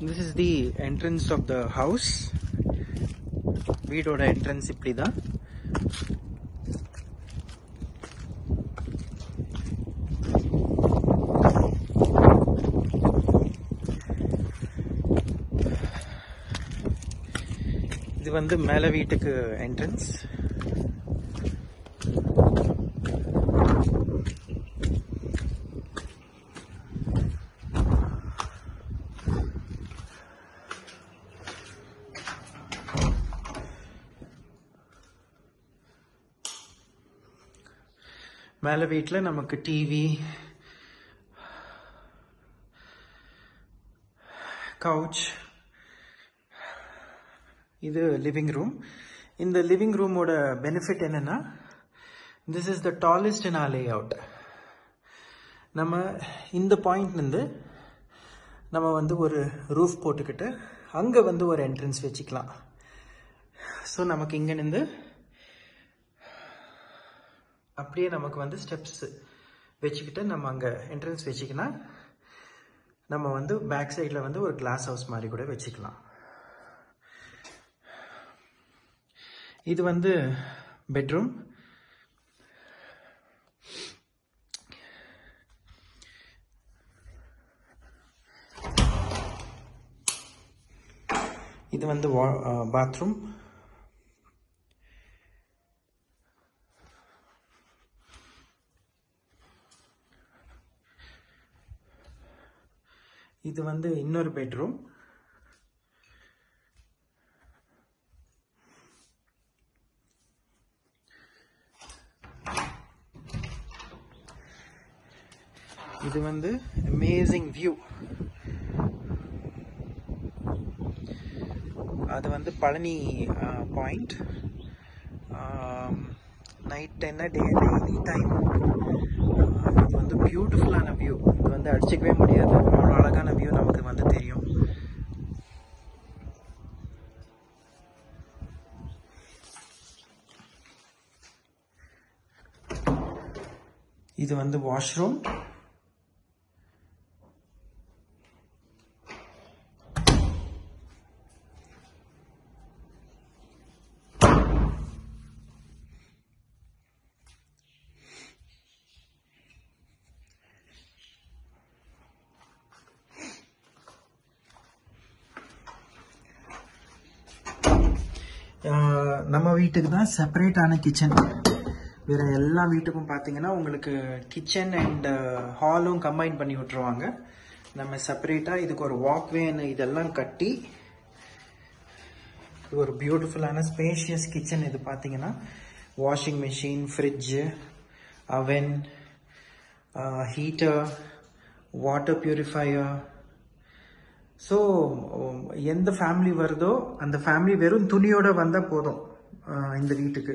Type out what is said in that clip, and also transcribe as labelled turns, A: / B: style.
A: This is the entrance of the house. வீடோட entrance இப்படிதான். இது வந்து மேல வீட்டுக்கு entrance. மேல வீட்ல நமக்கு டிவி, கவுச், இது லிவிங் ரூம். இந்த லிவிங் ரூமோட பெனிஃபிட் என்னன்னா, this is the tallest in our layout. நம்ம இந்த பாயிண்ட்ல இருந்து நம்ம வந்து ஒரு ரூஃப் போட்டுக்கிட்டு அங்க வந்து ஒரு என்ட்ரன்ஸ் வச்சுக்கலாம். ஸோ நமக்கு இங்க இருந்து அப்படியே நமக்கு வந்து ஸ்டெப்ஸ் வச்சுக்கிட்டு நம்ம அங்க என்ட்ரன்ஸ் வச்சுக்கலாம். நம்ம வந்து பேக் சைடில் வந்து ஒரு கிளாஸ் ஹவுஸ் மாதிரி கூட வச்சுக்கலாம். இது வந்து பெட்ரூம். இது வந்து பாத்ரூம். இது வந்து இன்னொரு பெட்ரூம். இது வந்து அமேசிங் வியூ. அது வந்து பழனி பாயிண்ட். நைட் என்ன டே எனி டைம் இது வந்து பியூட்டிஃபுல்லான வியூ. இது வந்து அடிச்சுக்கவே முடியாது, அவ்வளோ அழகான வியூ நமக்கு வந்து தெரியும். இது வந்து வாஷ்ரூம். நம்ம வீட்டுக்கு தான் செப்பரேட்டான கிச்சன். வேற எல்லா வீட்டுக்கும் பார்த்தீங்கன்னா உங்களுக்கு கிச்சன் அண்ட் ஹாலும் கம்பைன் பண்ணி விட்டுருவாங்க. நம்ம செப்பரேட்டா இதுக்கு ஒரு வாக்வே இதெல்லாம் கட்டி ஒரு பியூட்டிஃபுல்லான ஸ்பேஷியஸ் கிச்சன். இது பார்த்தீங்கன்னா வாஷிங் மிஷின், ஃப்ரிட்ஜு, அவன், ஹீட்டர், வாட்டர் பியூரிஃபையர். ஸோ எந்த ஃபேமிலி வருதோ அந்த ஃபேமிலி வெறும் துணியோட வந்தால் போதும் இந்த வீட்டுக்கு.